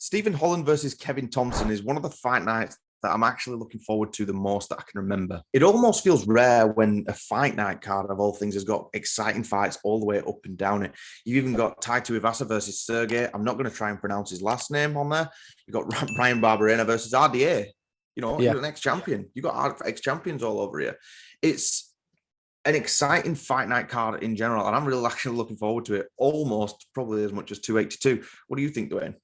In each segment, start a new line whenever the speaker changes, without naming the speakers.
Stephen Holland versus Kevin Thompson is one of the fight nights that I'm actually looking forward to the most that I can remember. It almost feels rare when a fight night card of all things has got exciting fights all the way up and down it. You've even got Tai Tuivasa versus Sergey. I'm not going to try and pronounce his last name on there. You've got Brian Barberena versus RDA. You're an ex-champion. You've got ex-champions all over here. It's an exciting fight night card in general, and I'm really actually looking forward to it almost probably as much as 282. What do you think, Dwain?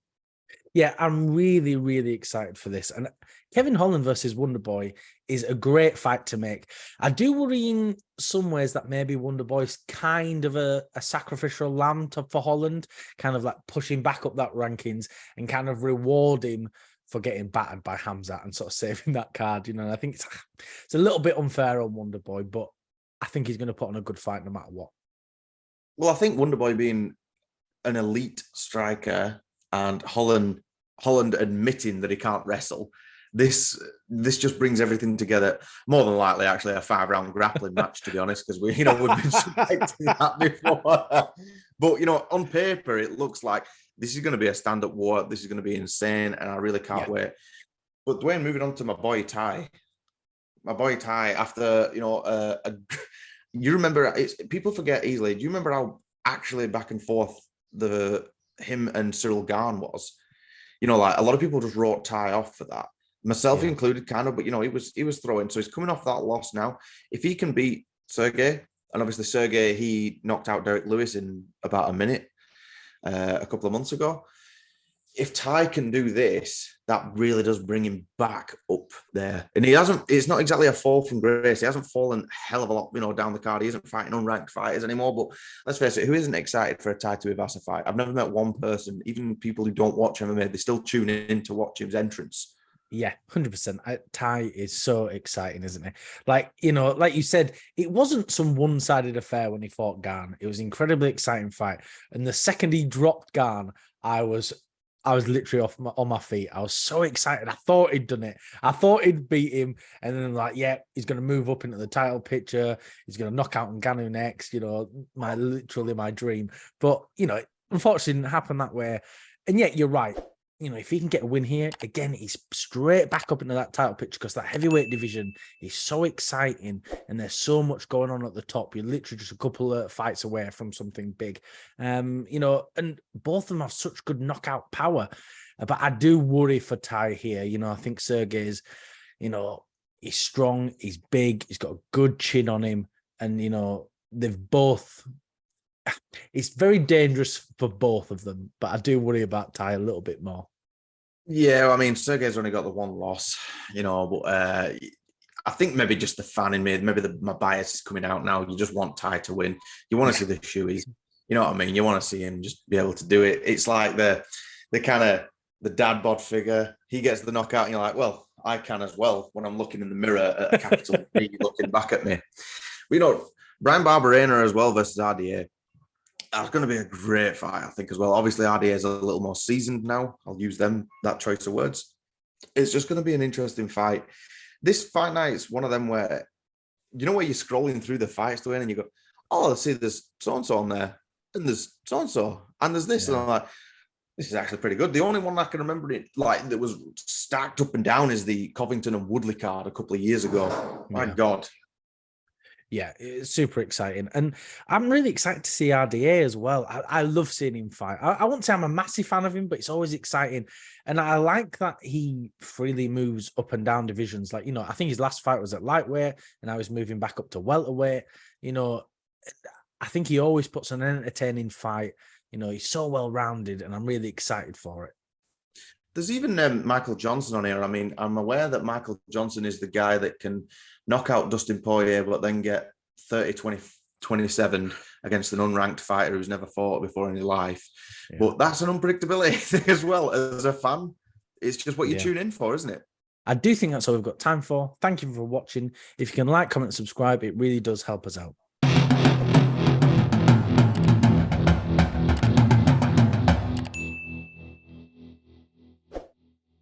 Yeah, I'm really, really excited for this. And Kevin Holland versus Wonderboy is a great fight to make. I do worry in some ways that maybe Wonderboy's kind of a sacrificial lamb for Holland, kind of like pushing back up that rankings and kind of reward him for getting battered by Hamzat and sort of saving that card. And I think it's a little bit unfair on Wonderboy, but I think he's going to put on a good fight no matter what.
Well, I think Wonderboy being an elite striker and Holland admitting that he can't wrestle, this just brings everything together. More than likely, actually, a 5-round grappling match, to be honest, because we've been suspecting that before. But on paper, it looks like this is going to be a stand-up war. This is going to be insane, and I really can't wait. But Dwain, moving on to my boy Tai. After you remember, people forget easily. Do you remember how actually back and forth him and Cyril Gane was? Like a lot of people just wrote Tai off for that, myself included, kind of. But he was throwing, so he's coming off that loss now. If he can beat Sergey, and obviously Sergey, he knocked out Derek Lewis in about a minute a couple of months ago. If Tai can do this, that really does bring him back up there. And it's not exactly a fall from grace. He hasn't fallen a hell of a lot, down the card. He isn't fighting unranked fighters anymore. But let's face it, who isn't excited for a Tai Tuivasa fight? I've never met one person, even people who don't watch MMA, they still tune in to watch his entrance.
Yeah, 100%. Tai is so exciting, isn't he? Like you said, it wasn't some one-sided affair when he fought Gane. It was an incredibly exciting fight. And the second he dropped Gane, I was literally on my feet. I was so excited. I thought he'd done it. I thought he'd beat him. And then he's going to move up into the title picture. He's going to knock out Ngannou next, literally my dream. But, unfortunately, it didn't happen that way. And yet you're right. If he can get a win here, again, he's straight back up into that title picture because that heavyweight division is so exciting and there's so much going on at the top. You're literally just a couple of fights away from something big. And both of them have such good knockout power. But I do worry for Tai here. I think Sergey's, he's strong, he's big, he's got a good chin on him. And, they've both... It's very dangerous for both of them, but I do worry about Tai a little bit more.
Yeah, I mean, Sergey's only got the one loss, but I think maybe just the fan in me, maybe my bias is coming out now. You just want Tai to win. You want to see the shoeies. You know what I mean? You want to see him just be able to do it. It's like the kind of the dad bod figure. He gets the knockout and you're like, well, I can as well when I'm looking in the mirror at a capital P looking back at me. Brian Barberena as well versus RDA. That's going to be a great fight, I think, as well. Obviously, RDA is a little more seasoned now. I'll use that choice of words. It's just going to be an interesting fight. This fight night is one of them where, where you're scrolling through the fights to win and you go, oh, let's see, there's so-and-so on there, and there's so-and-so, and there's this. Yeah. And I'm like, this is actually pretty good. The only one I can remember that was stacked up and down is the Covington and Woodley card a couple of years ago. My God.
Yeah, it's super exciting. And I'm really excited to see RDA as well. I love seeing him fight. I won't say I'm a massive fan of him, but it's always exciting. And I like that he freely moves up and down divisions. I think his last fight was at lightweight and now he's moving back up to welterweight. I think he always puts an entertaining fight. He's so well-rounded and I'm really excited for it.
There's even Michael Johnson on here. I mean, I'm aware that Michael Johnson is the guy that can knock out Dustin Poirier, but then get 30-27 against an unranked fighter who's never fought before in his life. Yeah. But that's an unpredictability thing as well. As a fan, it's just what you tune in for, isn't it?
I do think that's all we've got time for. Thank you for watching. If you can like, comment, subscribe, it really does help us out.